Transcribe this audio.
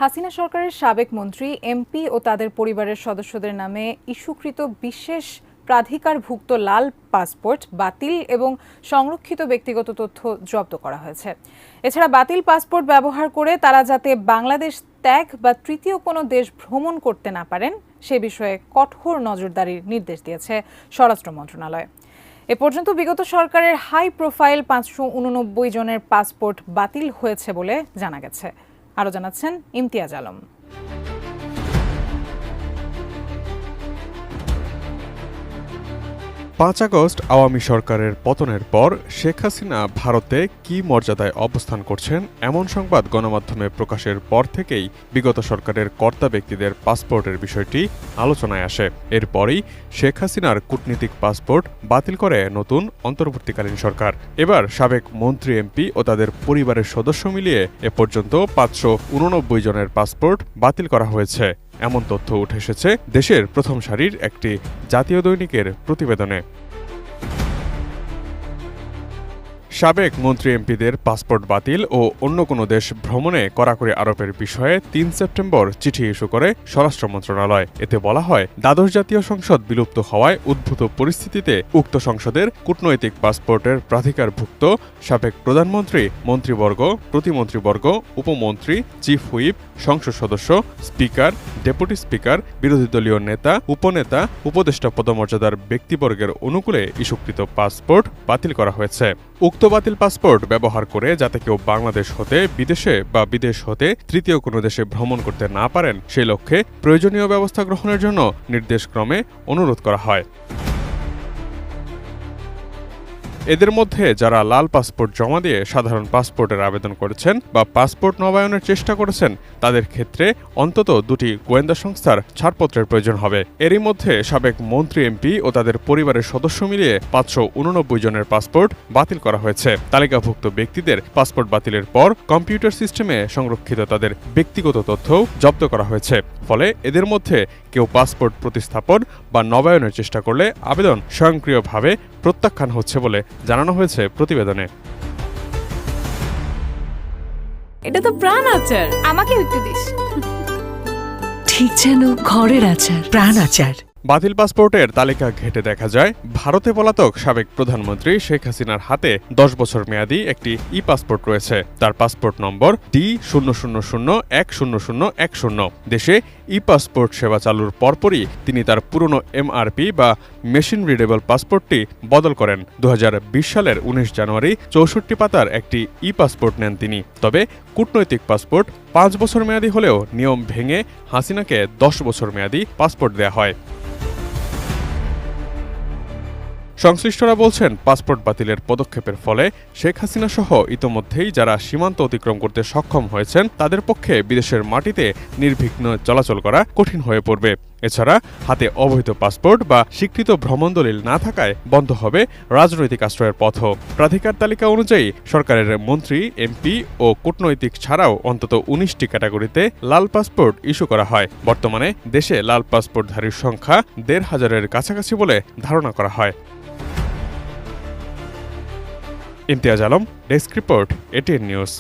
হাসিনা সরকারের সাবেক মন্ত্রী, এমপি ও তাদের পরিবারের সদস্যদের নামে ইস্যুকৃত বিশেষ প্রাধিকারভুক্ত লাল পাসপোর্ট বাতিল এবং সংরক্ষিত ব্যক্তিগত তথ্য জব্দ করা হয়েছে। এছাড়া বাতিল পাসপোর্ট ব্যবহার করে তারা যাতে বাংলাদেশ ত্যাগ বা তৃতীয় কোনো দেশ ভ্রমণ করতে না পারেন সে বিষয়ে কঠোর নজরদারির নির্দেশ দিয়েছে স্বরাষ্ট্র মন্ত্রণালয়। এ পর্যন্ত বিগত সরকারের হাই প্রোফাইল 589 জনের পাসপোর্ট বাতিল হয়েছে বলে জানা গেছে। আরও জানাচ্ছেন ইমতিয়াজ আলম। 5 আগস্ট আওয়ামী সরকারের পতনের পর শেখ হাসিনা ভারতে কী মর্যাদায় অবস্থান করছেন এমন সংবাদ গণমাধ্যমে প্রকাশের পর থেকেই বিগত সরকারের কর্তা ব্যক্তিদের পাসপোর্টের বিষয়টি আলোচনায় আসে। এরপরই শেখ হাসিনার কূটনীতিক পাসপোর্ট বাতিল করে নতুন অন্তর্বর্তীকালীন সরকার। এবার সাবেক মন্ত্রী, এমপি ও তাদের পরিবারের সদস্য মিলিয়ে এ পর্যন্ত 589 জনের পাসপোর্ট বাতিল করা হয়েছে এমন তথ্য উঠে এসেছে দেশের প্রথম সারির একটি জাতীয় দৈনিকের প্রতিবেদনে। সাবেক মন্ত্রী, এমপিদের পাসপোর্ট বাতিল ও অন্য কোনো দেশ ভ্রমণে কড়াকড়ি আরোপের বিষয়ে 3 সেপ্টেম্বর চিঠি ইস্যু করে স্বরাষ্ট্র মন্ত্রণালয়। এতে বলা হয়, দ্বাদশ জাতীয় সংসদ বিলুপ্ত হওয়ায় উদ্ভূত পরিস্থিতিতে উক্ত সংসদের কূটনৈতিক পাসপোর্টের প্রাধিকারভুক্ত সাবেক প্রধানমন্ত্রী, মন্ত্রীবর্গ, প্রতিমন্ত্রীবর্গ, উপমন্ত্রী, চিফ হুইপ, সংসদ সদস্য, স্পিকার, ডেপুটি স্পিকার, বিরোধী দলীয় নেতা, উপনেতা, উপদেষ্টা পদমর্যাদার ব্যক্তিবর্গের অনুকূলে ইস্যুকৃত পাসপোর্ট বাতিল করা হয়েছে। উক্ত বাতিল পাসপোর্ট ব্যবহার করে যাতে কেউ বাংলাদেশ হতে বিদেশে বা বিদেশ হতে তৃতীয় কোনো দেশে ভ্রমণ করতে না পারেন সেই লক্ষ্যে প্রয়োজনীয় ব্যবস্থা গ্রহণের জন্য নির্দেশক্রমে অনুরোধ করা হয়। এদের মধ্যে যারা লাল পাসপোর্ট জমা দিয়ে সাধারণ পাসপোর্টের আবেদন করেছেন বা পাসপোর্ট নবায়নের চেষ্টা করেছেন তাদের ক্ষেত্রে অন্তত 2টি গোয়েন্দা সংস্থার ছাড়পত্রের প্রয়োজন হবে। এরই মধ্যে সাবেক মন্ত্রী, এমপি ও তাদের পরিবারের সদস্য মিলিয়ে 589 জনের পাসপোর্ট বাতিল করা হয়েছে। তালিকাভুক্ত ব্যক্তিদের পাসপোর্ট বাতিলের পর কম্পিউটার সিস্টেমে সংরক্ষিত তাদের ব্যক্তিগত তথ্যও জব্দ করা হয়েছে। ফলে এদের মধ্যে কেউ পাসপোর্ট প্রতিস্থাপন বা নবায়নের চেষ্টা করলে আবেদন স্বয়ংক্রিয়ভাবে প্রত্যাখ্যান হচ্ছে বলে জানানো হয়েছে প্রতিবেদনে। এটা তো প্রাণ আচার, আমাকে একটু দিস। ঠিক যেন ঘরের আচার, প্রাণ আচার। বাতিল পাসপোর্টের তালিকা ঘেঁটে দেখা যায়, ভারতে পলাতক সাবেক প্রধানমন্ত্রী শেখ হাসিনার হাতে 10 বছর মেয়াদী একটি ই পাসপোর্ট রয়েছে। তার পাসপোর্ট নম্বর D00010010। দেশে ই পাসপোর্ট সেবা চালুর পরপরই তিনি তার পুরনো MRP বা মেশিন রিডেবল পাসপোর্টটি বদল করেন। 2020 সালের 19 জানুয়ারি 64 পাতার একটি ই পাসপোর্ট নেন তিনি। তবে কূটনৈতিক পাসপোর্ট 5 বছর মেয়াদী হলেও নিয়ম ভেঙে হাসিনাকে 10 বছর মেয়াদী পাসপোর্ট দেয়া হয়। সংশ্লিষ্টরা বলছেন, পাসপোর্ট বাতিলের পদক্ষেপের ফলে শেখ হাসিনা সহ ইতোমধ্যেই যারা সীমান্ত অতিক্রম করতে সক্ষম হয়েছেন তাদের পক্ষে বিদেশের মাটিতে নির্বিঘ্ন চলাচল করা কঠিন হয়ে পড়বে। এছাড়া হাতে অবৈধ পাসপোর্ট বা স্বীকৃত ভ্রমণ দলিল না থাকায় বন্ধ হবে রাজনৈতিক আশ্রয়ের পথও। প্রাধিকার তালিকা অনুযায়ী সরকারের মন্ত্রী, এমপি ও কূটনৈতিক ছাড়াও অন্তত 19টি ক্যাটাগরিতে লাল পাসপোর্ট ইস্যু করা হয়। বর্তমানে দেশে লাল পাসপোর্টধারীর সংখ্যা 1,500-এর কাছাকাছি বলে ধারণা করা হয়। Imtiaz Alam, desk report, ATN news.